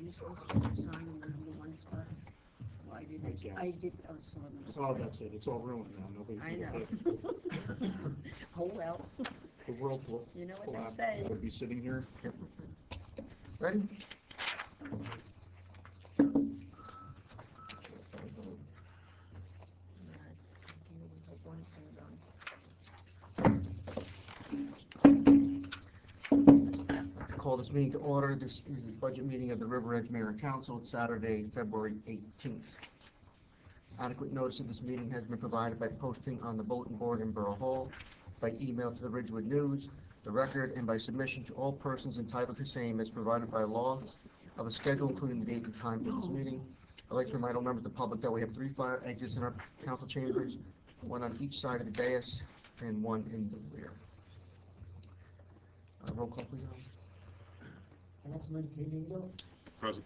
you supposed to sign them in the one spot? Well, I didn't. guess. I did. Oh, saw them. Oh, that's it. It's all ruined now. Nobody I can know. get it. Oh well. The world will You know what they collapse. say. We'll be sitting here. Ready? Call this meeting to order. This is the budget meeting of the River Edge Mayor and Council. It's Saturday, February 18th. Adequate notice of this meeting has been provided by posting on the bulletin board in Borough Hall, by email to the Ridgewood News, the Record, and by submission to all persons entitled to same as provided by law of a schedule including the date and time for this meeting. I'd like to remind all members of the public that we have 3 fire exits in our council chambers, 1 on each side of the dais and 1 in the rear. Roll call, please. Councilman Canino, Present.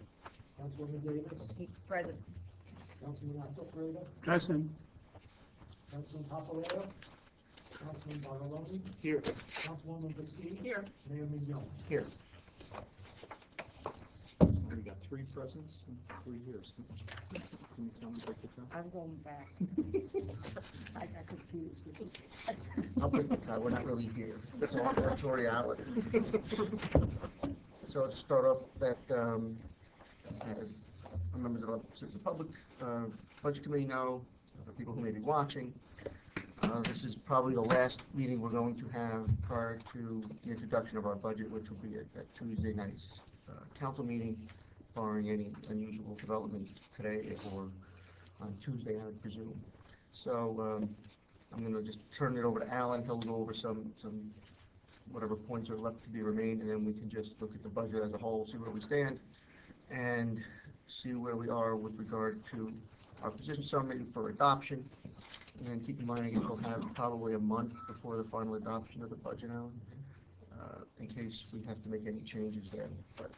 Councilwoman Davis, Present. Councilman Acalfreda, Present. Councilman Papaleo, Councilman Bartoloni, Here. Councilwoman Basile, Here. Mayor Mignon. Here. We got 3 presents in 3 years. Can you tell me break it down? I'm going back. I got confused with you. I'll break the tie. We're not really here. It's all territoriality. So to start off, that as members of the public budget committee know, the people who may be watching, this is probably the last meeting we're going to have prior to the introduction of our budget, which will be at Tuesday night's council meeting, barring any unusual development today or on Tuesday, I would presume. So I'm going to just turn it over to Alan. He'll go over some whatever points are left to be remained, and then we can just look at the budget as a whole, see where we stand, and see where we are with regard to our position summary for adoption. And keep in mind, I guess we'll have probably a month before the final adoption of the budget, Alan, in case we have to make any changes then. But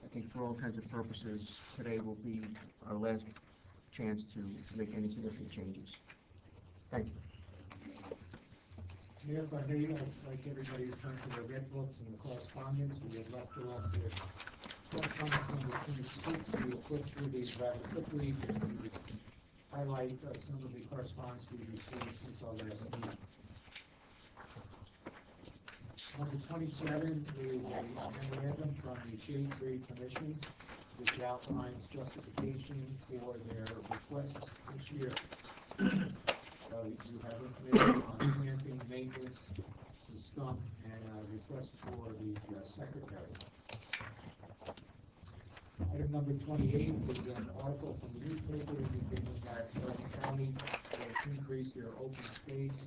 I think for all kinds of purposes, today will be our last chance to make any significant changes. Thank you. Mayor, if I may, I'd like everybody to turn to their red books and the correspondence. We have left off with correspondence number 26. We will flip through these rather quickly and highlight some of the correspondence we've received since our last meeting. Number 27 is a memorandum from the Shade Tree Commission, which outlines justification for their requests this year. You have information on planting, maintenance, the stump, and request for the secretary. Item number 28 is an article from the newspaper indicating that Bergen County will increase their open space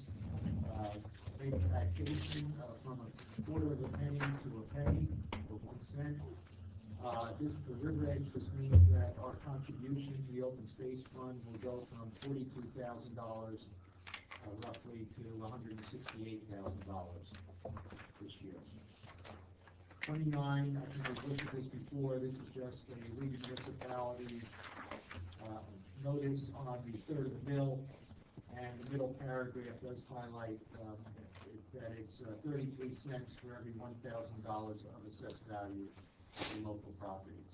rate of taxation from a quarter of a penny to a penny, or 1 cent. This, for River Edge, this means that our contribution to the open space fund will go from $42,000 roughly to $168,000 this year. 29, I think we've looked at this before. This is just a League of Municipalities notice on the third of the mill, and the middle paragraph does highlight that it's 33 cents for every $1,000 of assessed value of the local properties.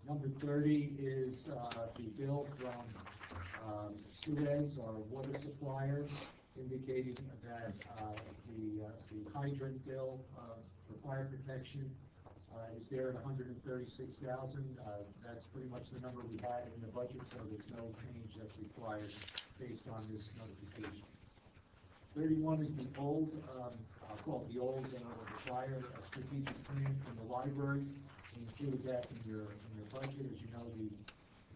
Number 30 is the bill from Suez, our water supplier, indicating that the hydrant bill for fire protection is there at $136,000. That's pretty much the number we had in the budget, so there's no change that's required based on this notification. 31 is the old, I'll call it the old fire strategic plan from the library. We included that in your budget. As you know, the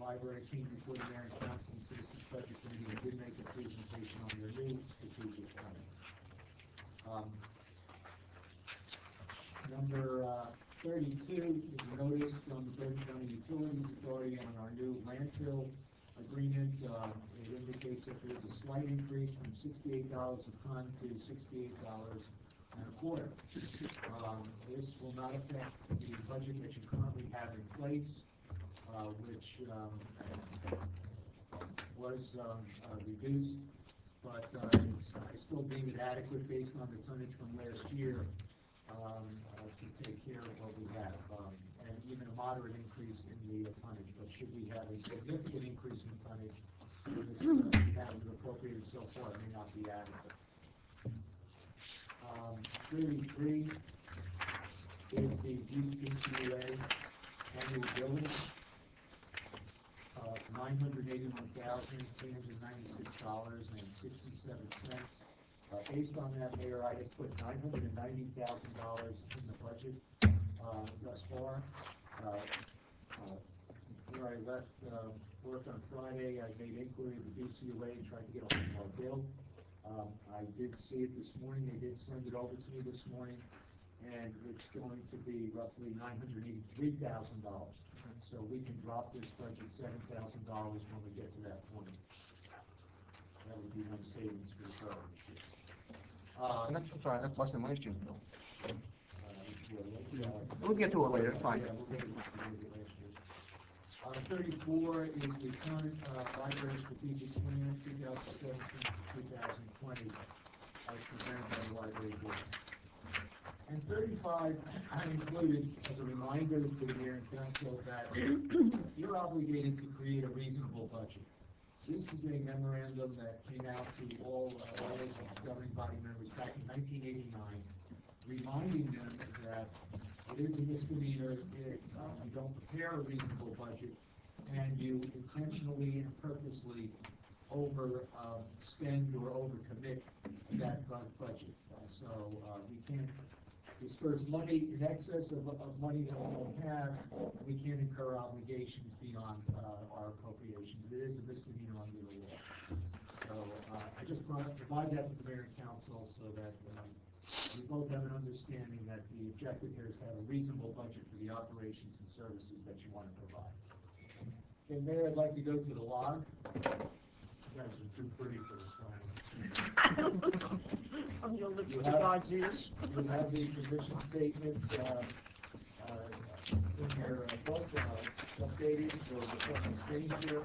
library came before the Mayor and Council and Citizens Budget Committee and did make a presentation on their new strategic plan. Number 32 is a notice from the Bergen County Utilities Authority on our new landfill agreement. It indicates that there's a slight increase from $68 a ton to $68.25. This will not affect the budget that you currently have in place, which was reduced, but I still deem it adequate based on the tonnage from last year to take care of what we have. And even a moderate increase in the tonnage, but should we have a significant increase in tonnage, this that we've appropriated so far may not be adequate. 33 is the DCUA annual billing of $981,396.67. Based on that, Mayor, I just put $990,000 in the budget thus far. Where I left work on Friday, I made inquiry of the DCUA and tried to get a hold of our bill. I did see it this morning. They did send it over to me this morning, and it's going to be roughly $983,000. So we can drop this budget $7,000 when we get to that point. That would be one savings for the borough this year. And that's, I'm sorry, that's less than last year's bill. Yeah. We'll get to it later, it's fine. Yeah, we'll get to it last year. 34 is the current library strategic plan, 2017 to 2020, as presented by the library board. And 35, I included as a reminder to the mayor and council that you're obligated to create a reasonable budget. This is a memorandum that came out to all governing body members back in 1989, reminding them that it is a misdemeanor if you don't prepare a reasonable budget and you intentionally and purposely spend or overcommit that budget. So we can't disperse money in excess of money that we don't have, and we can't incur obligations beyond our appropriations. It is a misdemeanor under the law. So I just provide that to the mayor and council so that we both have an understanding that the objective here is to have a reasonable budget for the operations and services that you want to provide. Okay, Mayor, I'd like to go to the log. You guys are too pretty for this one. I'm gonna look You at have- God's ears. You have the position statement in your book, updated, so the second screen here.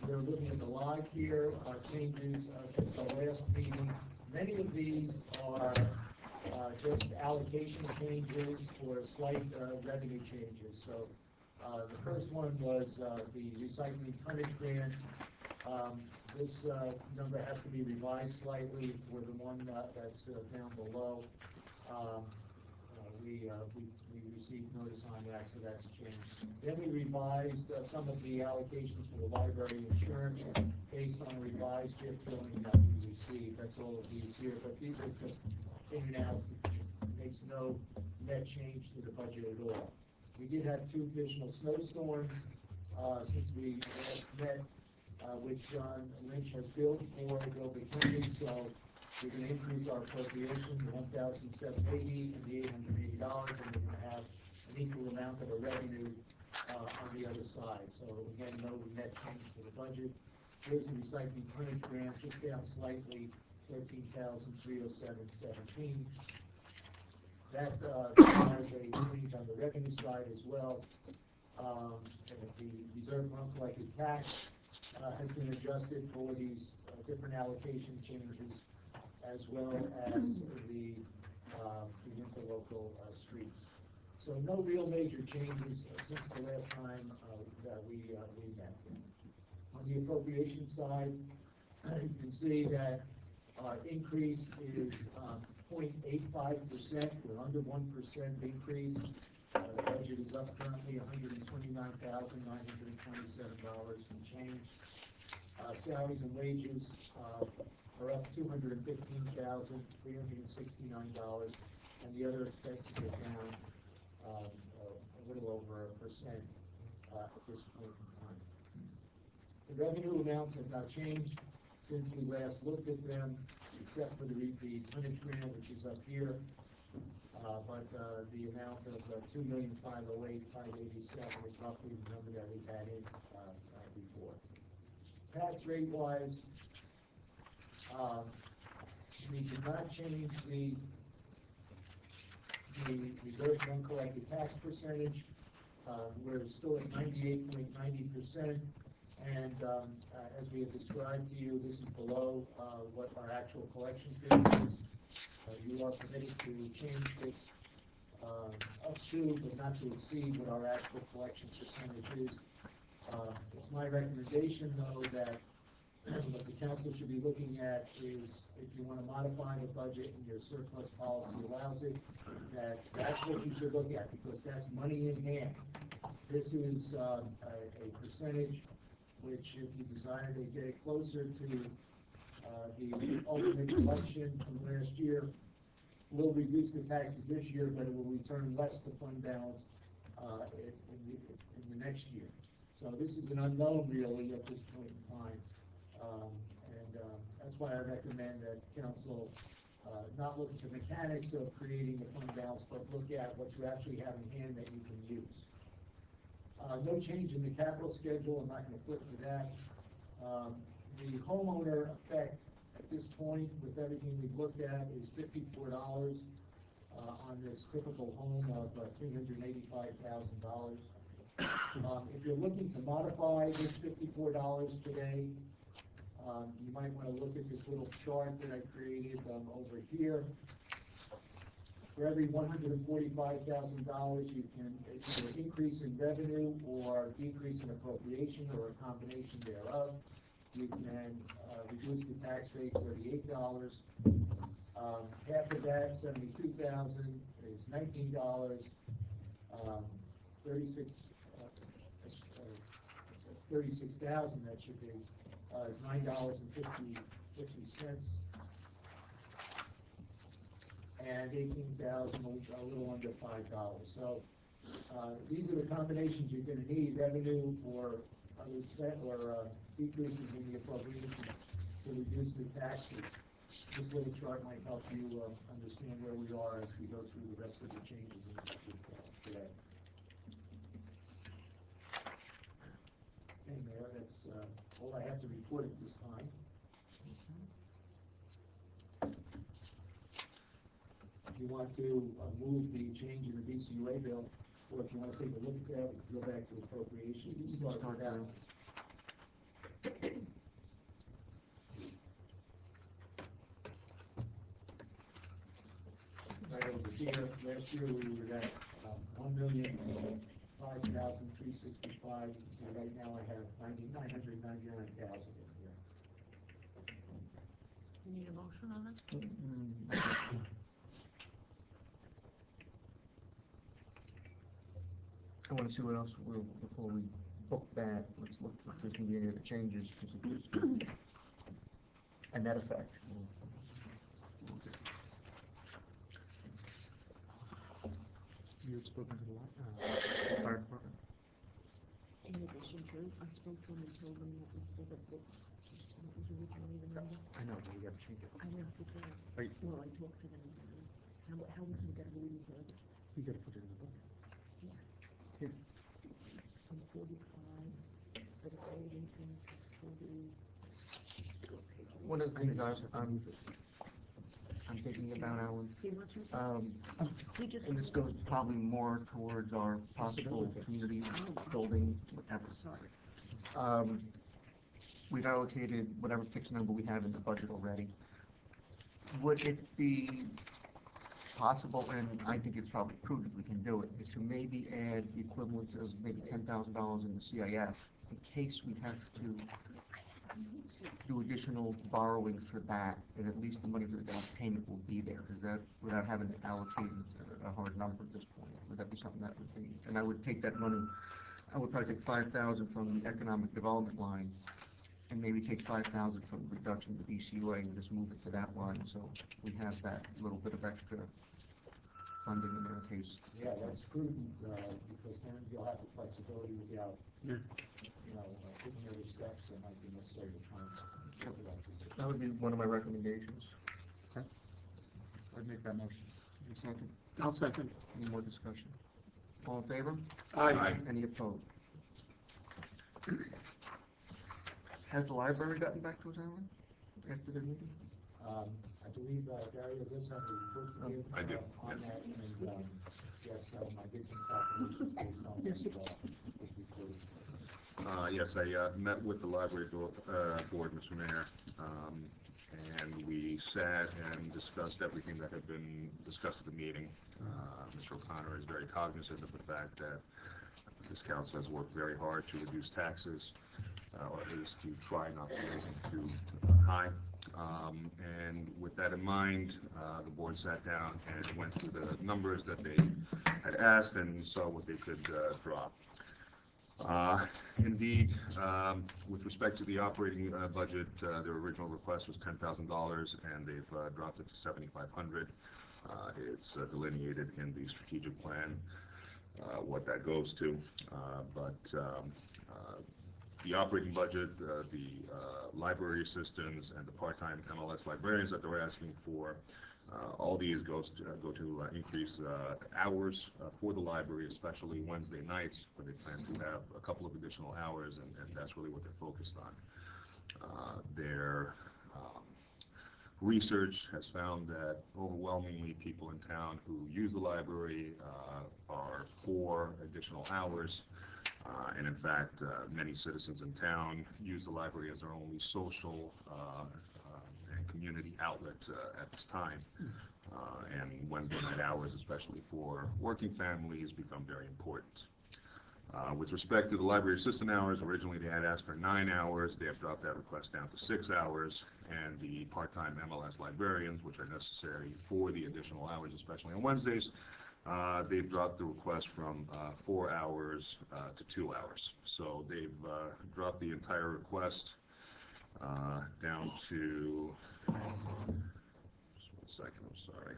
We're looking at the log here, changes since our last meeting. Many of these are just allocation changes or slight revenue changes. So the first one was the recycling tonnage grant. This number has to be revised slightly for the one that's down below. We received notice on that, so that's changed. Then we revised some of the allocations for the library insurance based on revised gift billing that we received. That's all of these here, but these are just in and outs. It makes no net change to the budget at all. We did have 2 additional snowstorms since we last met, which John Lynch has billed for Gilbert County, so we're going to increase our appropriation to $1,780 and the $880, and we're going to have an equal amount of a revenue on the other side. So again, no net change to the budget. Here's the recycling tonnage grant, just down slightly, $13,307.17. That has a change on the revenue side as well. The reserve uncollected tax has been adjusted for these different allocation changes, as well as the interlocal streets. So no real major changes since the last time that we met. On the appropriation side, you can see that our increase is 0.85%. We're under 1% increase. The budget is up currently $129,927 and change. Salaries and wages are up $215,369, and the other expenses are down a little over 1% at this point in time. The revenue amounts have not changed since we last looked at them, except for the tonnage grant, which is up here. But the amount of $2,508,587 is roughly the number that we had in before. Tax rate wise, we did not change the reserve uncollected tax percentage. We're still at 98.90%, and as we have described to you, this is below what our actual collection figure is. You are permitted to change this up to, but not to exceed what our actual collection percentage is. It's my recommendation, though, that what the council should be looking at is, if you want to modify the budget and your surplus policy allows it, that's what you should look at, because that's money in hand. This is a percentage which, if you desire to get it closer to the ultimate collection from last year, will reduce the taxes this year, but it will return less to fund balance in the next year. So this is an unknown, really, at this point in time. That's why I recommend that council not look at the mechanics of creating the fund balance, but look at what you actually have in hand that you can use. No change in the capital schedule. I'm not going to flip to that. The homeowner effect at this point, with everything we've looked at, is $54 on this typical home of $385,000. If you're looking to modify this $54 today, you might want to look at this little chart that I created over here. For every $145,000, you can either increase in revenue or decrease in appropriation, or a combination thereof. You can reduce the tax rate $38. Half of that, $72,000, is $19. 36,000, that should be, is $9.50. And 18,000, a little under $5. So these are the combinations you're going to need: revenue or decreases in the appropriation to reduce the taxes. This little chart might help you understand where we are as we go through the rest of the changes in the budget today. Okay, Mayor, that's all I have to report at this time. If you want to move the change in the BCUA bill, or if you want to take a look at that, we can go back to appropriation. Start with that one. Right over here, last year we were at $1,005,365. So right now I have $999,000 in here. You need a motion on it? I want to see what else before we book that. Let's look if there's going to be any other changes, because if there's going to be a net effect. You had spoken to the fire department? In addition to, I spoke to him and told him that instead of what was originally the number, I know, but we got to change it. I went to the, Right. well, I talked to them, how we can get a reading for it. We got to put it in the book. Yeah. Here. From 45, for the grade increase, 40. One of the things I'm thinking about, Alan, He wants you to, he just. and this goes probably more towards our possible community building, whatever. Sorry. We've allocated whatever fixed number we have in the budget already. Would it be possible, and I think it's probably prudent we can do it, is to maybe add the equivalent of maybe $10,000 in the CIF in case we have to do additional borrowing for that, and at least the money for the down payment will be there, because that, without having to allocate a hard number at this point, would that be something that would be? And I would take that money, I would probably take $5,000 from the economic development line, and maybe take $5,000 from the reduction of the BCUA and just move it to that line, so we have that little bit of extra funding in our case. Yeah, that's prudent, because then you'll have the flexibility without, taking other steps that might be necessary to try and get to that position. That would be one of my recommendations. Okay. I'd make that motion. Any second? I'll second. Any more discussion? All in favor? Aye. Any opposed? Has the library gotten back to us, Alan, after the meeting? I believe Dario does have a report to give I do, on yes. that, and yes, I did some calculations based on this report. Yes, I met with the library board, Mr. Mayor, and and we sat and discussed everything that had been discussed at the meeting. Mr. O'Connor is very cognizant of the fact that this council has worked very hard to reduce taxes, or at least to try not to raise them too high. And with that in mind, the board sat down and went through the numbers that they had asked and saw what they could drop. Indeed, with respect to the operating budget, their original request was $10,000, and they've dropped it to $7,500. It's delineated in the strategic plan what that goes to, but the operating budget, the library assistants, and the part-time MLS librarians that they're asking for, all these go to increase hours for the library, especially Wednesday nights, where they plan to have a couple of additional hours, and that's really what they're focused on. Their research has found that overwhelmingly people in town who use the library are for additional hours. And in fact, many citizens in town use the library as their only social and community outlet at this time. And Wednesday night hours, especially for working families, become very important. With respect to the library assistant hours, originally they had asked for 9 hours. They have dropped that request down to 6 hours. And the part-time MLS librarians, which are necessary for the additional hours, especially on Wednesdays, they've dropped the request from 4 hours to 2 hours. So they've dropped the entire request down to, just 1 second, I'm sorry.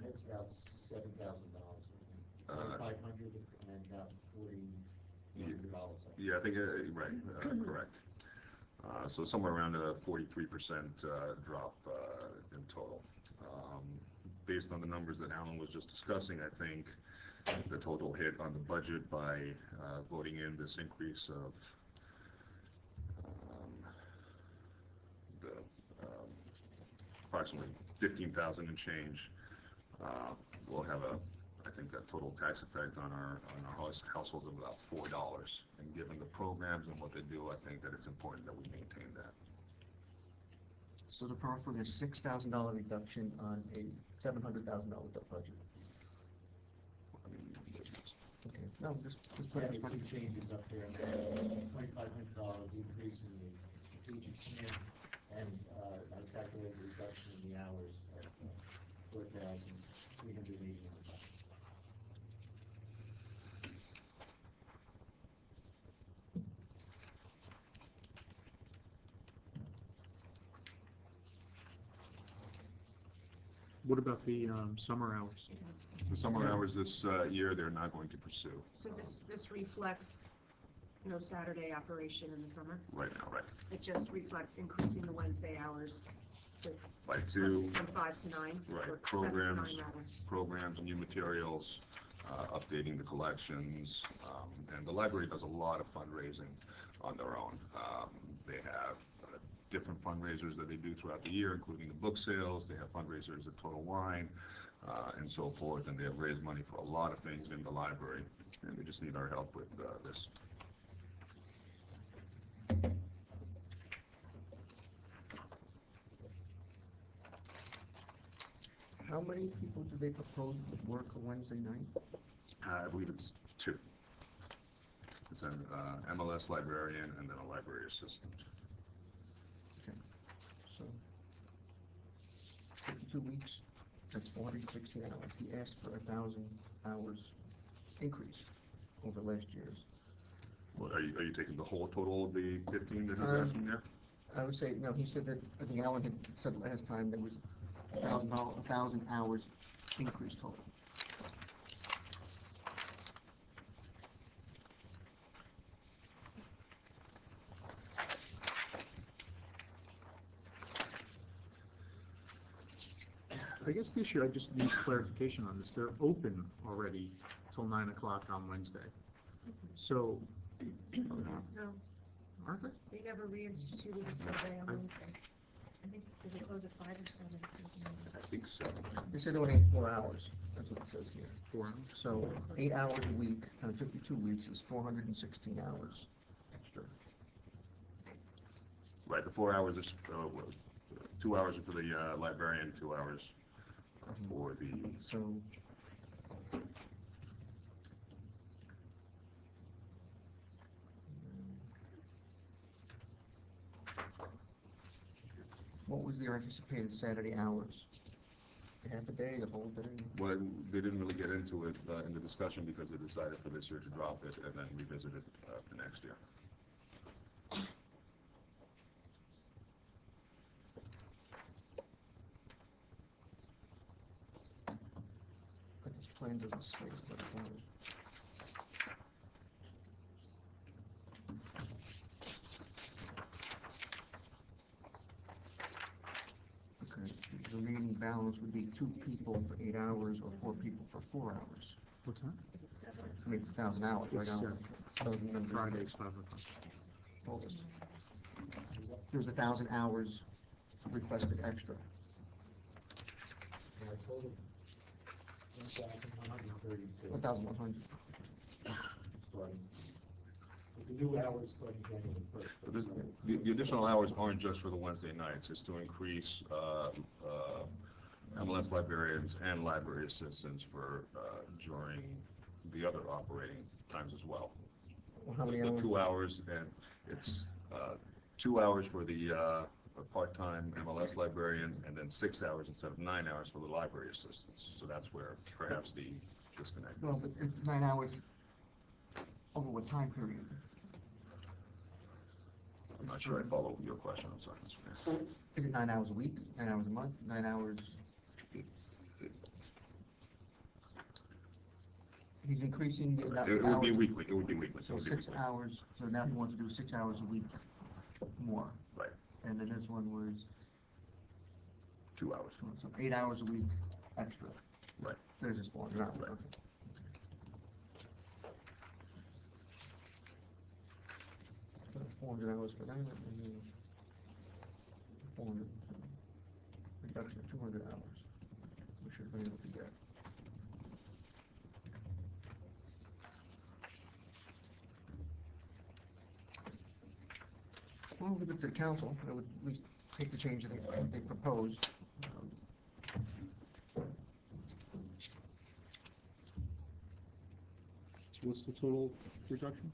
That's about $7,000, $2,500 and about $4,100. Yeah, I think, right, correct. So somewhere around a 43% drop in total. Based on the numbers that Alan was just discussing, I think the total hit on the budget by voting in this increase of approximately 15,000 and change will have I think that total tax effect on our households of about $4. And given the programs and what they do, I think that it's important that we maintain that. So they're offering a $6,000 reduction on a $700,000 budget. I mean, Okay, no, just put it in front of you. Changes up there, $2,500 increase in the strategic plan, and I calculated a reduction in the hours of $4,381. What about the summer hours? the summer hours this year, they're not going to pursue. So this reflects no Saturday operation in the summer? Right now, right. It just reflects increasing the Wednesday hours to By 2, from 5 to 9? right, Or 7 to programs, 9 rather. programs, new materials, updating the collections, and the library does a lot of fundraising on their own. They have different fundraisers that they do throughout the year, including the book sales. They have fundraisers at Total Wine, and so forth, and they have raised money for a lot of things in the library, and they just need our help with this. How many people do they propose would work a Wednesday night? I believe it's 2. It's an MLS librarian and then a library assistant. Okay, so 52 weeks, that's 416 hours. He asked for 1,000 hours increase over last year's. Well, are you taking the whole total of the 15 that he's asking there? I would say, no, he said that, I think Alan had said last time there was $1,000 hours increase total. I guess the issue, I just need clarification on this. They're open already till 9 o'clock on Wednesday. So, No, aren't they? they never reinstituted a survey on Wednesday. I think, did they close at 5 or 7? I think so. They said only 4 hours, that's what it says here. 4 hours. So 8 hours a week, 52 weeks is 416 hours extra. Right, the 4 hours is, 2 hours for the librarian, 2 hours for the, So, what was their anticipated Saturday hours? Half a day, the whole day? well, they didn't really get into it in the discussion because they decided for this year to drop it and then revisit it for next year. But this plan doesn't say what it was. Okay, the remaining balance would be 2 people for 8 hours or 4 people for 4 hours. What's that? I mean, 1,000 hours, right? It's, So the numbers Friday's 5 o'clock. told us. There's 1,000 hours requested extra. And I told him 1,132 1,100. starting. With the new hours starting January 1st. But the additional hours aren't just for the Wednesday nights, it's to increase MLS librarians and library assistants for during the other operating times as well. Well, how many The hours? 2 hours, and it's 2 hours for the part-time MLS librarian, and then 6 hours instead of 9 hours for the library assistants. So that's where perhaps the disconnect is. No, but it's 9 hours over what time period? I'm not sure I follow your question, I'm sorry, Mr. Mayor. Is it 9 hours a week, 9 hours a month, 9 hours? He's increasing the amount of It would be hours. weekly, it would be weekly. It So would be 6 weekly. hours, so now he wants to do 6 hours a week more. Right, And then this one was, 2 hours. so 8 hours a week extra. Right. There's his 400 hours, Right. okay. So 400 hours for that, and then 400, reduction of 200 hours. We should have been able to get. Well, we'll leave it to the council, I would at least take the change that they proposed. So what's the total reduction?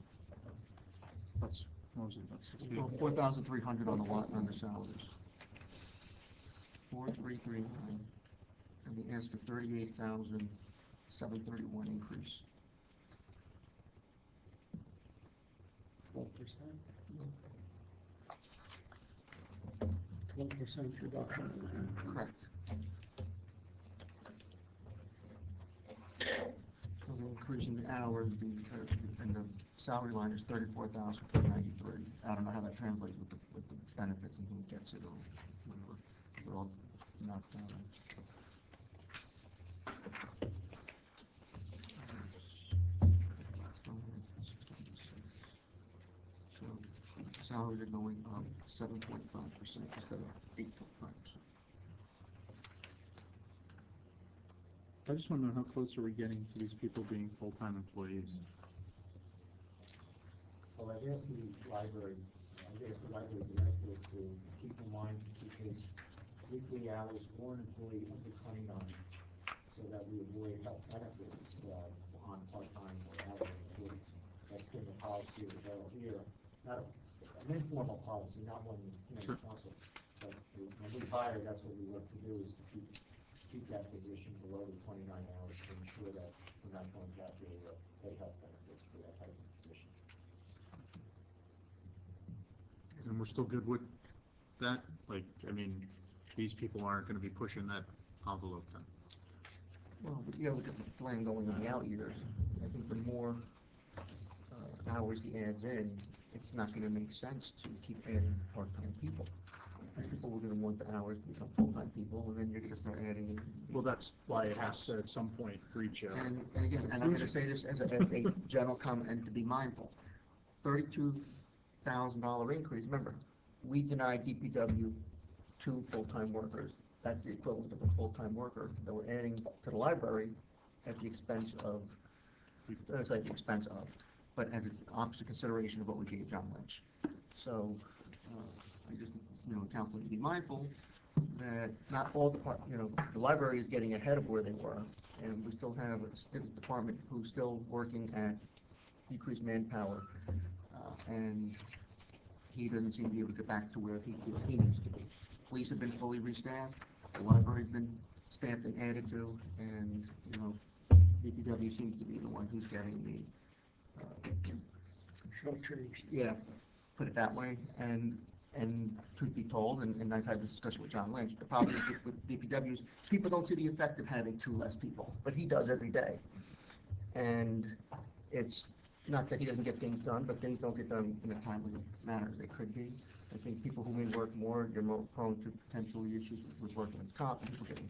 That's, what was it, that's 60? Well, 4,300 on the lot, on the salaries. 4,339, and we asked for 38,731 increase. 12%? 12% reduction. Correct. So we're increasing the hours, and the salary line is 34,493. I don't know how that translates with the benefits and who gets it or whatever. They're all not, So salaries are going up 7.5% instead of 8.5%. I just want to know how close are we getting to these people being full-time employees? Well, I've asked the library director to keep in mind, keep his weekly hours for an employee under 29, so that we avoid health benefits on part-time or hourly employees. That's been the policy of the borough here, not an informal policy, not one, Sure. council. But when we hire, that's what we look to do, is to keep that position below the 29 hours to ensure that we're not going to have to pay health benefits for that type of position. And we're still good with that? Like, I mean, these people aren't going to be pushing that envelope then? Well, but you gotta look at the plan going in the out years. I think the more hours he adds in, it's not gonna make sense to keep adding part-time people. People were gonna want the hours to become full-time people, and then you're gonna start adding in. Well, that's why it has to, at some point, reach a... And again, and I'm gonna say this as a general comment, and to be mindful, $32,000 increase, remember, we denied DPW 2 full-time workers. That's the equivalent of a full-time worker that we're adding to the library at the expense of, it's like the expense of, but as an opposite consideration of what we gave John Lynch. So, I just, council need to be mindful that not all the library is getting ahead of where they were, and we still have a student department who's still working at decreased manpower, and he doesn't seem to be able to get back to where he feels he needs to be. Police have been fully restaffed, the library's been staffed and added to, and, DPW seems to be the one who's getting the, yeah, put it that way, and truth be told, and I've had this discussion with John Lynch, the problem is with DPWs, people don't see the effect of having 2 less people, but he does every day. And it's not that he doesn't get things done, but things don't get done in a timely manner as they could be. I think people who may work more, you're more prone to potentially issues with workman's comp, and people getting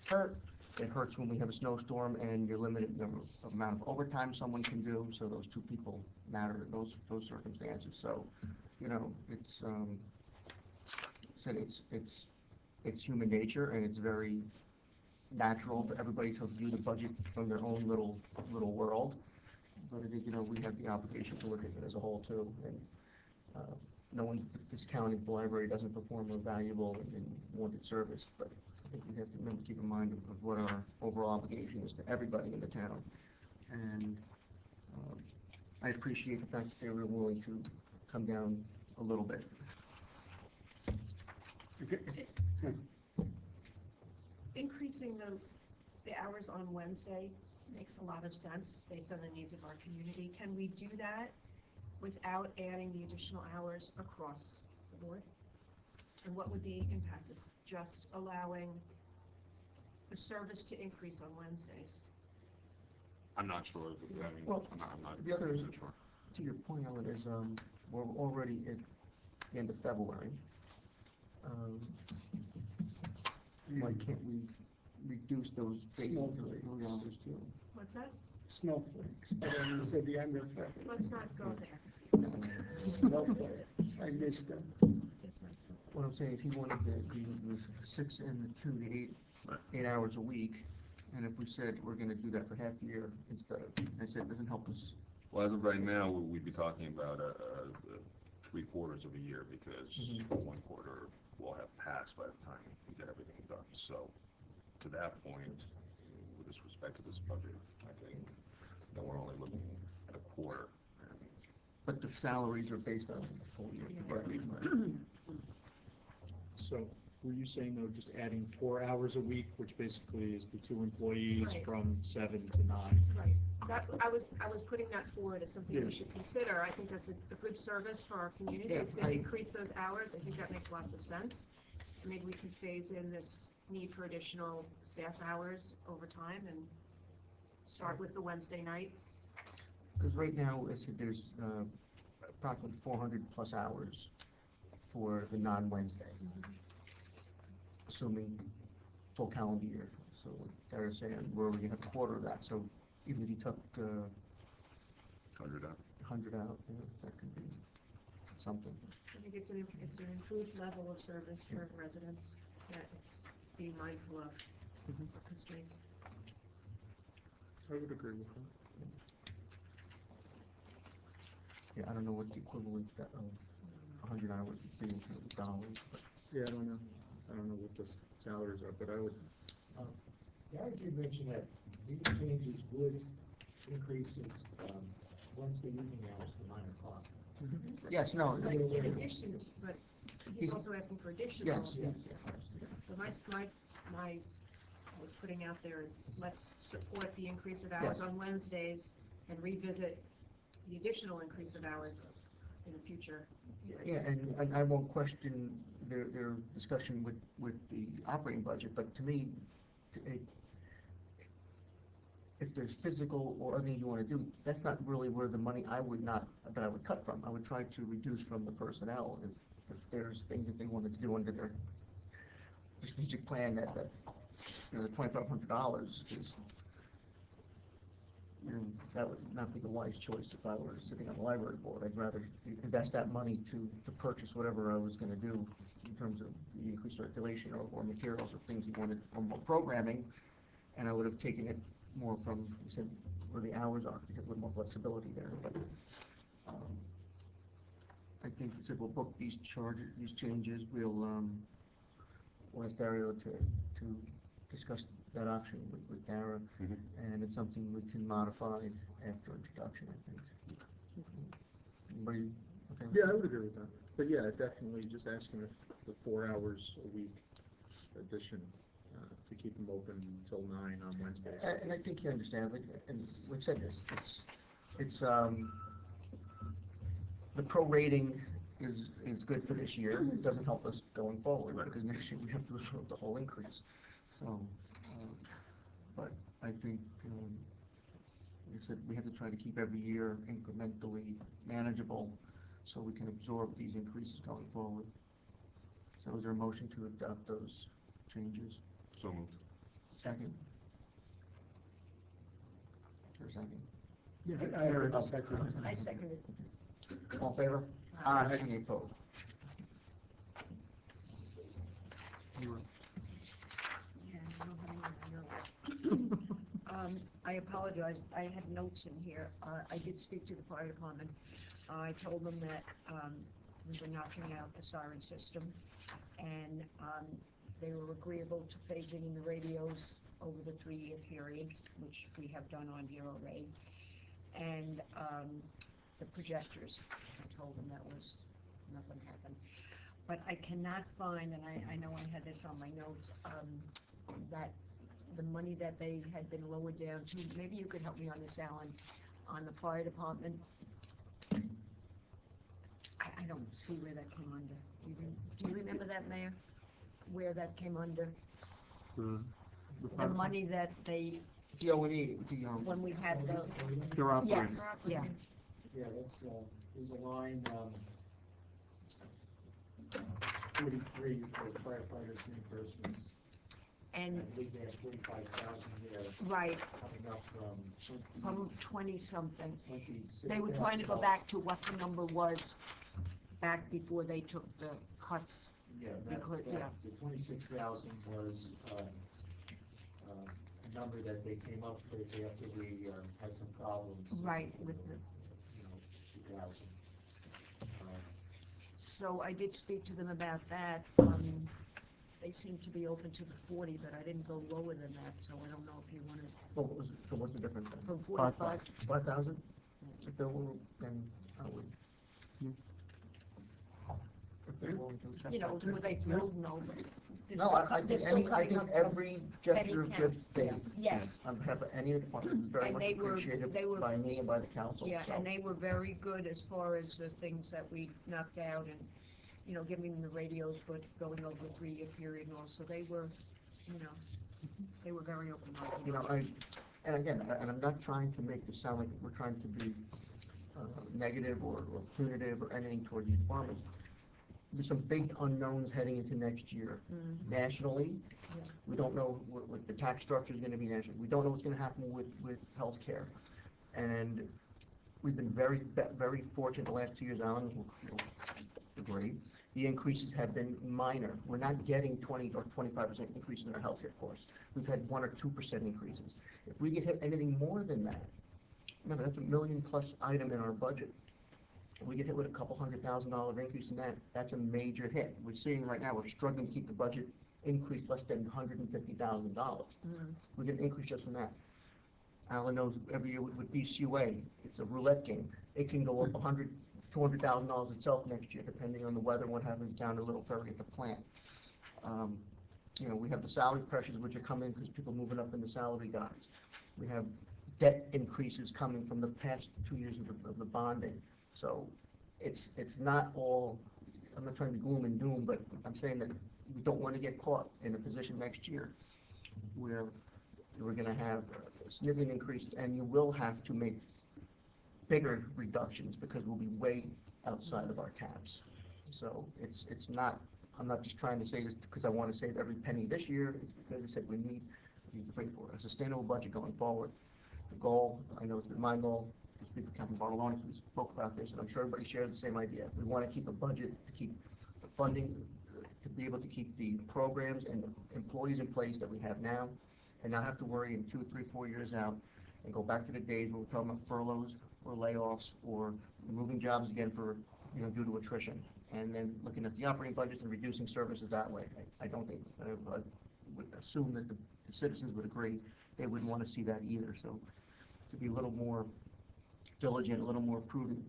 hurt. It hurts when we have a snowstorm and you're limited in the amount of overtime someone can do, so those 2 people matter in those circumstances. So, it's human nature, and it's very natural for everybody to view the budget from their own little world. But I think, we have the obligation to look at it as a whole too, and no one discounting the library doesn't perform a valuable and wanted service, but I think we have to remember, keep in mind of what our overall obligation is to everybody in the town. And I appreciate the fact that they were willing to come down a little bit. Increasing the hours on Wednesday makes a lot of sense based on the needs of our community. Can we do that without adding the additional hours across the board? And what would the impact of just allowing the service to increase on Wednesdays? I'm not sure, Well, I'm not the other, 100% sure. to your point, Ellen, is we're already at the end of February. Why can't we reduce those days to 3 hours too? What's that? Snowflakes, but I said the end of February. Let's not go there. Snowflakes, I missed them. That's my stuff. What I'm saying is he wanted the 6 and the 2, the 8 hours a week, and if we said we're gonna do that for half the year instead of, I said, it doesn't help us. Well, as of right now, we'd be talking about 3/4 of a year, because 1 quarter will have passed by the time we get everything done. So, to that point, with respect to this budget, I think that we're only looking at a quarter. But the salaries are based on the full year. So, were you saying, though, just adding 4 hours a week, which basically is the 2 employees Right. from 7 to 9? Right. That, I was putting that forward as something we Yeah. should consider. I think that's a good service for our community. Yeah, It's going to increase those hours. I think that makes lots of sense. And maybe we can phase in this need for additional staff hours over time and start with the Wednesday night. Because right now, there's approximately 400 plus hours for the non-Wednesday, assuming full calendar year. So they're saying we're only gonna have a quarter of that. So even if you took 100 out. 100 out, that could be something. I think it's an improved level of service for residents that it's being mindful of constraints. I would agree with that. Yeah, I don't know what the equivalent of 100 hours would be in terms of dollars, but Yeah, I don't know. I don't know what the salaries are, but I would, Gary did mention that these changes would increase his Wednesday evening hours to 9 o'clock. yes, no. Like, in addition, but he's also asking for additional. Yes, yes. So I was putting out there is, let's support the increase of hours Yes. on Wednesdays and revisit the additional increase of hours in the future. Yeah, and I won't question their discussion with the operating budget, but to me, if there's physical or other things you want to do, that's not really where the money I would cut from. I would try to reduce from the personnel if there's things that they wanted to do under their strategic plan that the $2,500 is, that would not be the wise choice if I were sitting on the library board. I'd rather invest that money to purchase whatever I was gonna do in terms of the increased circulation or materials or things you wanted, or more programming, and I would have taken it more from, you said, where the hours are, to get a little more flexibility there, but, I think we said we'll book these charges, these changes, we'll ask Dario to discuss that option with Dara, Mhm. and it's something we can modify after introduction, I think. Anybody, okay? Yeah, I would agree with that. But yeah, definitely just asking if the 4 hours a week addition, to keep them open till 9 on Wednesdays. And I think he understands, like, and we've said this, it's, the prorating is good for this year. It doesn't help us going forward, Right. because next year we have to absorb the whole increase. So, but I think, like I said, we have to try to keep every year incrementally manageable, so we can absorb these increases going forward. So is there a motion to adopt those changes? So moved. Second? Is there a second? Yeah, I second. I seconded. All in favor? Aye. Any opposed? You were- Yeah, I don't have any more notes. I apologize, I had notes in here. I did speak to the fire department. I told them that, we were knocking out the siren system, and, they were agreeable to phasing in the radios over the 3-year period, which we have done on here already. And, the projectors, I told them that was, nothing happened. But I cannot find, and I know I had this on my notes, that the money that they had been lowered down to, maybe you could help me on this, Alan, on the fire department. I don't see where that came under. Do you remember that, Mayor? Where that came under? The money that they, The O&E, when we had the, Your yes, operating. yeah, Yeah, that's, there's a line, 43 for firefighters reimbursements. and, I believe they have 45,000 there right, coming up from 20-something. 26,000. They were trying to go back to what the number was back before they took the cuts. Yeah, because, yeah. the 26,000 was, a number that they came up with after we, had some problems. Right, with the, You know, 2000. so I did speak to them about that. They seem to be open to the 40, but I didn't go lower than that, so I don't know if you wanted, so what's the difference then? from 45 to 5,000? If they're willing, then I would. If they're willing to accept you know, that. were they thrilled? No, but this No, was- I this think was coming up from every gesture of Penny good County. faith Yes. on behalf of any of the departments is very And much they were- appreciated they were- by me and by the council. Yeah, so. and they were very good as far as the things that we knocked out and, you know, giving them the radios, but going over a 3-year period and all, so they were, you know, they were very open-minded. You know, and again, and I'm not trying to make this sound like we're trying to be negative or punitive or anything toward these departments. There's some big unknowns heading into next year. Mhm. Nationally, Yeah. we don't know what the tax structure is gonna be nationally. We don't know what's gonna happen with healthcare. And we've been very fortunate the last 2 years, Alan will agree. The increases have been minor. We're not getting 20 or 25% increase in our healthcare costs. We've had 1 or 2% increases. If we get hit anything more than that, remember, that's a $1 million+ item in our budget. If we get hit with a couple $100,000 increase in that, that's a major hit. We're seeing right now, we're struggling to keep the budget increase less than $150,000. Mhm. We get an increase just from that. Alan knows every year with BCUA, it's a roulette game. It can go up $200,000 itself next year, depending on the weather and what happens down to Little Ferry at the plant. You know, we have the salary pressures which are coming because people moving up in the salary guides. We have debt increases coming from the past 2 years of the bonding. So it's not all, I'm not trying to be gloom and doom, but I'm saying that we don't want to get caught in a position next year where we're going to have a significant increase, and you will have to make bigger reductions because we'll be way outside of our caps. So it's not, I'm not just trying to say this because I want to save every penny this year. It's because I said we need to pay for a sustainable budget going forward. The goal, I know it's been my goal, to speak with Captain Bartolone, we spoke about this, and I'm sure everybody shares the same idea. We want to keep a budget to keep the funding, to be able to keep the programs and the employees in place that we have now, and not have to worry in 2, 3, 4 years out, and go back to the days where we're talking about furloughs or layoffs or moving jobs again for due to attrition. And then looking at the operating budgets and reducing services that way. I don't think, I would assume that the citizens would agree, they wouldn't want to see that either. So to be a little more diligent, a little more prudent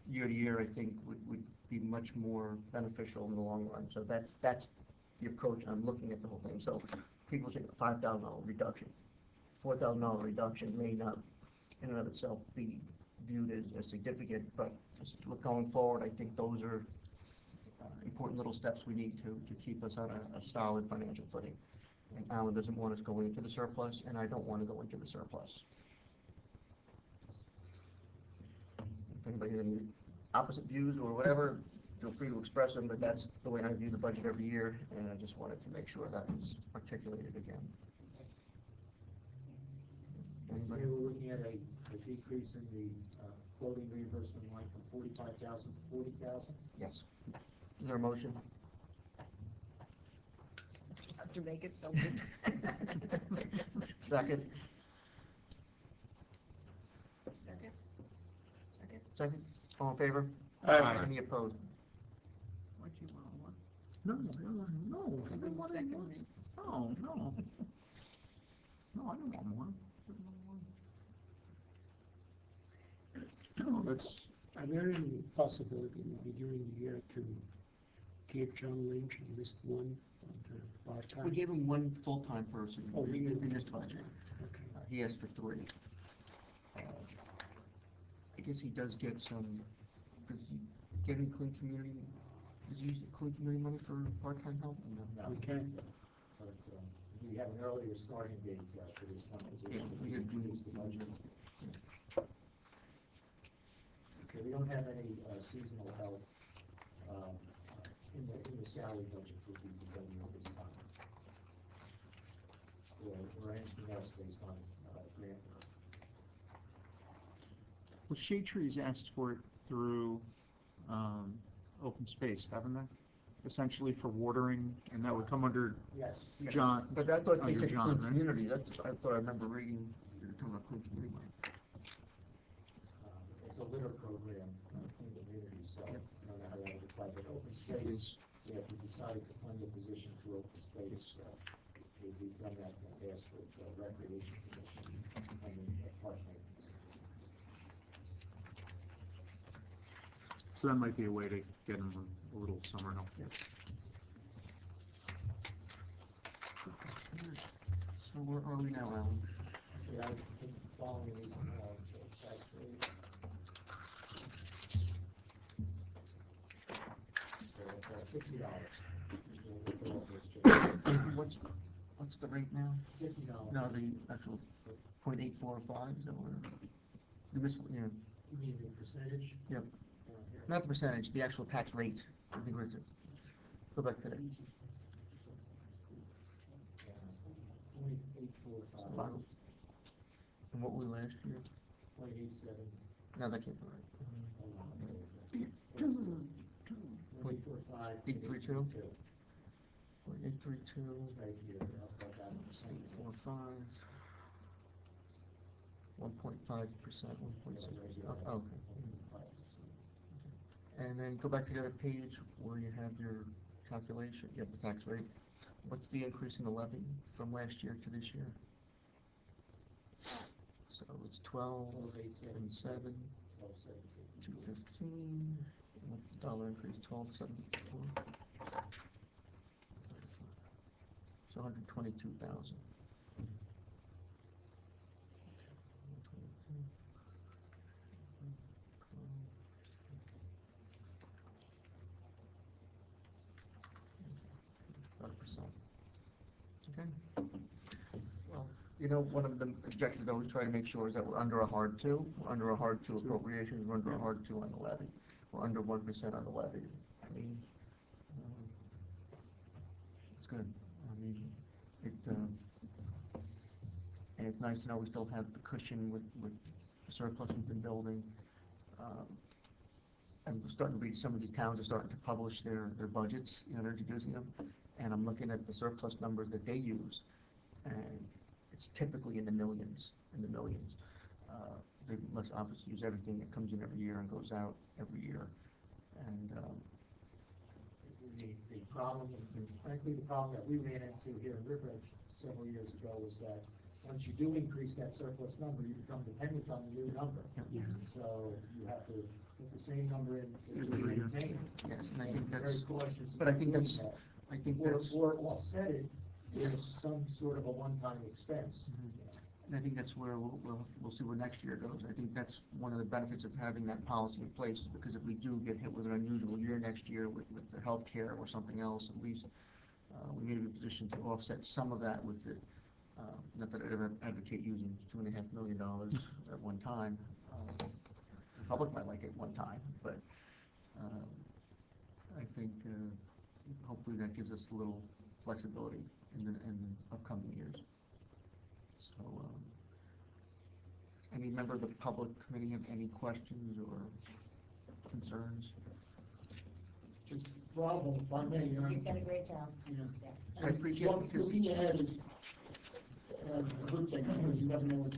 year to year, I think would be much more beneficial in the long run. So that's the approach I'm looking at the whole thing. So people say $5,000 reduction, $4,000 reduction may not in and of itself be viewed as significant, but just going forward, I think those are important little steps we need to keep us on a solid financial footing. And Alan doesn't want us going into the surplus, and I don't want to go into the surplus. If anybody has any opposite views or whatever, feel free to express them, but that's the way I view the budget every year, and I just wanted to make sure that was articulated again. Anybody? Today we're looking at a decrease in the clothing reimbursement line from 45,000 to 40,000. Yes. Is there a motion? To make it so big. Second? Second? Second? Second? All in favor? Aye. Any opposed? What do you want, one? No, I don't want any more. No. No, I don't want more. No, that's, Are there any possibility maybe during the year to give John Lynch at least one of the part-time? We gave him one full-time person Oh, we in did. this budget. Okay. He asked for 3. I guess he does get some, does he get any clean community, does he use the clean community money for part-time help? No. No. Okay. But we have an earlier starting date for this one Yeah, position. we did, Increase the budget. Okay, we don't have any seasonal help in the salary budget for DPW at this time. Or anything else based on grant work. well, Shade Tree's asked for it through, open space, haven't they? Essentially for watering, and that would come under Yes. John. But I thought they under said John, clean right? community, I thought I remember reading, you were talking about clean community money. It's a litter program in the community, so I don't know how that would apply, but open space, yeah, if we decided to fund a position through open space, we've done that in the past with recreation commission and park maintenance. So that might be a way to get him a little summer help. So where are we now, Alan? Yeah, I've been following these along, so that's really. So $60. What's the rate now? $50. No, the actual .845, is that what? The yeah, You mean the percentage? yep. Not the percentage, the actual tax rate. I think where's it? Go back to that. 0.845. Wow. And what were we last year? 0.87. No, that can't be right. Hold on. 0.845. 832? 832. 832, Right here, I'll put that in percent. 845, 1.5%, 1.6%. Oh, okay. And then go back to the other page where you have your calculation, you have the tax rate. What's the increase in the levy from last year to this year? So it's 12.77, 215, dollar increase, 12.74. So 122,000. Okay. Well, one of the objectives I always try to make sure is that we're under a hard 2. We're under a hard 2 appropriations. We're under a hard 2 on the levy. We're under 1% on the levy. I mean, it's good. I mean, and it's nice to know we still have the cushion with the surplus we've been building. I'm starting to read some of these towns are starting to publish their budgets, they're introducing them, and I'm looking at the surplus numbers that they use, and it's typically in the millions. They must obviously use everything that comes in every year and goes out every year, And, The problem, and frankly, the problem that we ran into here in River Edge several years ago was that once you do increase that surplus number, you become dependent on the new number. Yeah. So you have to put the same number in to Agree. maintain. yes, and I think Be that's, very cautious but I about think doing that's, that. I think Or, that's, or offset it with some sort of a one-time expense. and I think that's where we'll see where next year goes. I think that's one of the benefits of having that policy in place, because if we do get hit with an unusual year next year with the healthcare or something else, at least, we may be in a position to offset some of that with the, not that I ever advocate using $2.5 million at one time. The public might like it one time, but, I think, hopefully that gives us a little flexibility in the upcoming years. So, any member of the public committee have any questions or concerns? Just problem, if I may, You've done a great job. yeah. I appreciate it, And because- looking ahead is, a good thing, because you never know what,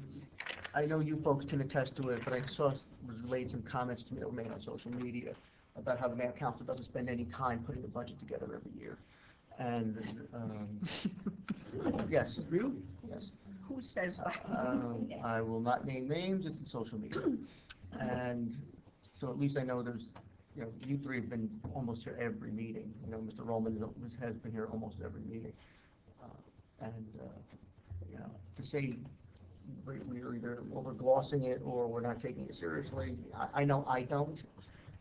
I know you folks can attest to it, but I saw, was relayed some comments to me that were made on social media about how the mayor council doesn't spend any time putting a budget together every year. And, yes. Really? Yes. Who says that? I will not name names, it's in social media. And so at least I know there's, you know, you three have been almost here every meeting. You know, Mr. Roman has been here almost every meeting. You know, to say we're either overglossing it or we're not taking it seriously, I know I don't.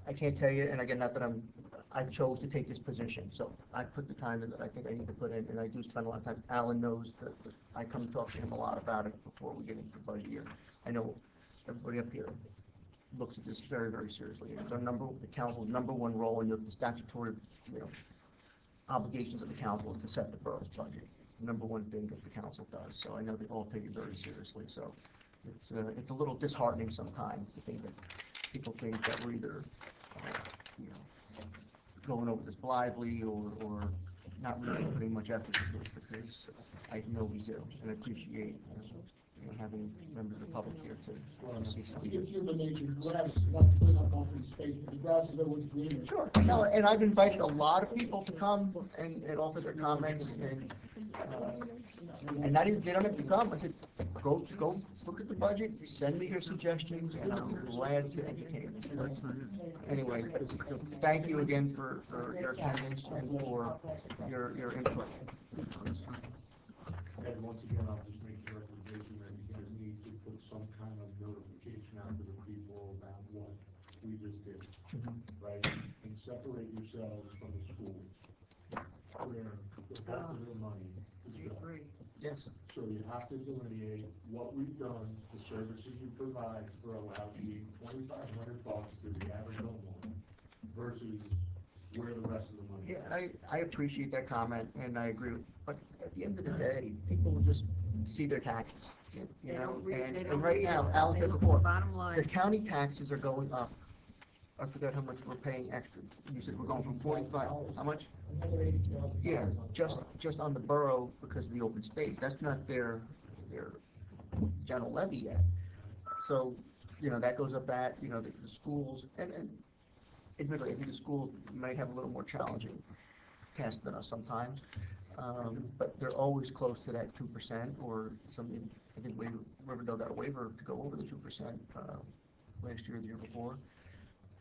I can't tell you, and again, not that I chose to take this position, so I put the time in that I think I need to put in, and I do spend a lot of time. Alan knows that I come and talk to him a lot about it before we get into the budget year. I know everybody up here looks at this very, very seriously. It's our the council's #1 role, and the statutory, you know, obligations of the council is to set the borough's budget. #1 thing that the council does, so I know they all take it very seriously, so it's a little disheartening sometimes to think that people think that we're either, you know, going over this blithely or not really putting much effort into it, because I know we do, and I appreciate, you know, having members of the public here to see I some. think it's human nature, whatever, not to put up open space, but the grass is always greener. Sure, no, and I've invited a lot of people to come and offer their comments, and not even, they don't have to come. I said, go look at the budget, send me your suggestions, and I'm glad to entertain them. Anyway, so thank you again for your attendance and for your input. And once again, I'll just make the recommendation that you guys need to put some kind of notification out to the people about what we just did, right? And separate yourselves from the schools, where the bulk of their money is going. Yes. So you have to delineate what we've done, the services you provide for Loudoun, $2,500 to the average homeowner, versus where the rest of the money is. Yeah, I appreciate that comment, and I agree with, but at the end of the day, people will just see their taxes, you know? And right now, Alan said before, Bottom line. the county taxes are going up. I forgot how much we're paying extra. You said we're going from 45, how much? Another $80,000. Yeah, just on the borough because of the open space. That's not their general levy yet. So, you know, that goes up that, you know, the schools, and admittedly, I think the schools might have a little more challenging task than us sometimes. But they're always close to that 2% or something. I think Riverdale got a waiver to go over the 2%, last year or the year before.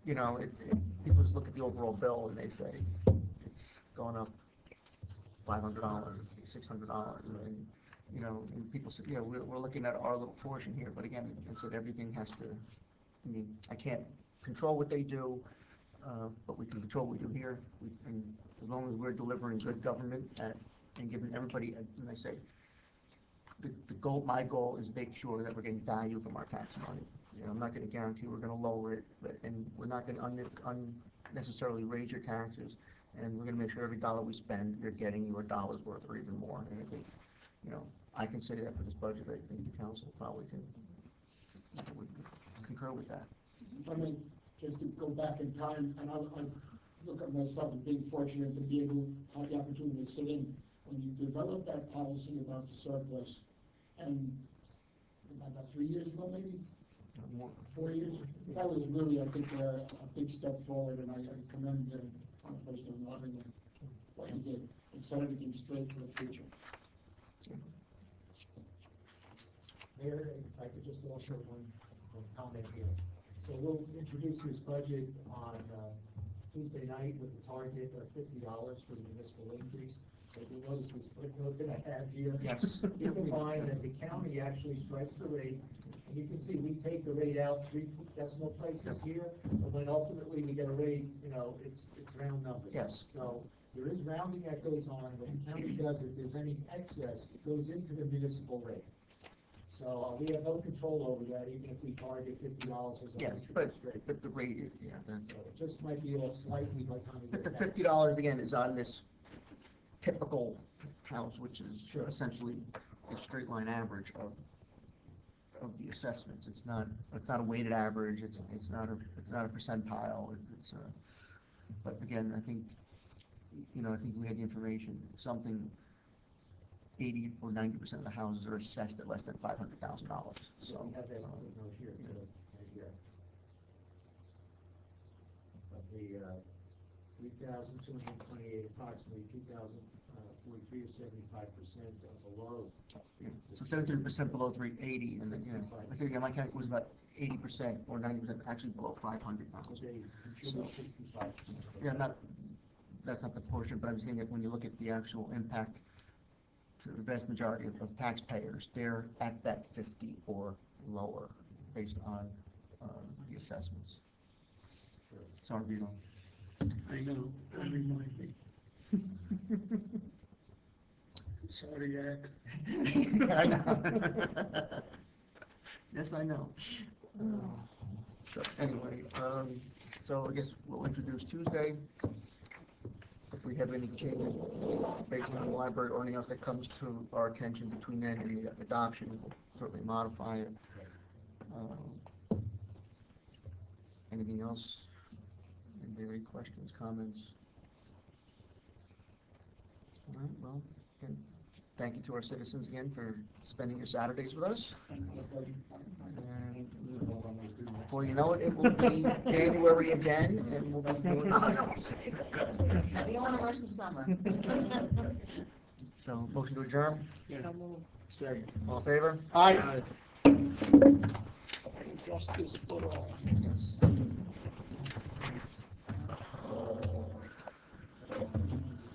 You know, people just look at the overall bill and they say, it's going up $500, $600, and, you know, and people say, yeah, we're looking at our little portion here, but again, I said everything has to, I mean, I can't control what they do, but we can control what we do here, and as long as we're delivering good government and giving everybody, and I say, the goal, my goal is make sure that we're getting value from our tax money. You know, I'm not gonna guarantee we're gonna lower it, and we're not gonna unnecessarily raise your taxes, and we're gonna make sure every dollar we spend, you're getting your dollar's worth or even more. And I think, you know, I can say that for this budget. I think the council probably would concur with that. I mean, just to go back in time, and I look at myself as being fortunate to be able to have the opportunity to sit in when you developed that policy about the surplus, and about 3 years ago maybe, more. 4 years, that was really, I think, a big step forward, and I commend President Marvin and what he did, and set everything straight for the future. Mayor, if I could just also one comment here. So we'll introduce this budget on Tuesday night with the target of $50 for the municipal increase. But you notice this footnote that I have here. Yes. Keep in mind that the county actually strikes the rate, and you can see we take the rate out 3 decimal places here, but when ultimately we get a rate, you know, it's round numbers. Yes. So there is rounding that goes on. What the county does, if there's any excess, it goes into the municipal rate. So we have no control over that, even if we target $50 as a Yes, but the rate is, yeah, that's. So it just might be off slightly by the time we But get the back. $50 again is on this typical house, which is essentially a straight line average of the assessments. It's not a weighted average, it's not a percentile, it's a, but again, I think, you know, I think we had the information, something 80 or 90% of the houses are assessed at less than $500,000, So we have that footnote here, right here. Of the 3,228, approximately 2,043 or 75% are below. So 17% below 380, and then, you know, I think my count was about 80% or 90% actually below 500,000. They contribute 65%. Yeah, that's not the portion, but I'm saying that when you look at the actual impact to the vast majority of taxpayers, they're at that 50 or lower based on the assessments. Sure. Sorry, Vito. I know, don't remind me. Sorry, Jack. I know. Yes, I know. So anyway, so I guess we'll introduce Tuesday. If we have any changes based on the library or anything else that comes to our attention between then and the adoption, we'll certainly modify it. Anything else? Any questions, comments? All right, well, again, thank you to our citizens again for spending your Saturdays with us. And before you know it, it will be January again, and we'll be doing something else. We don't want to rush the summer. So, motion to adjourn? Yeah. Second. All in favor? Aye. Justice for all. Yes.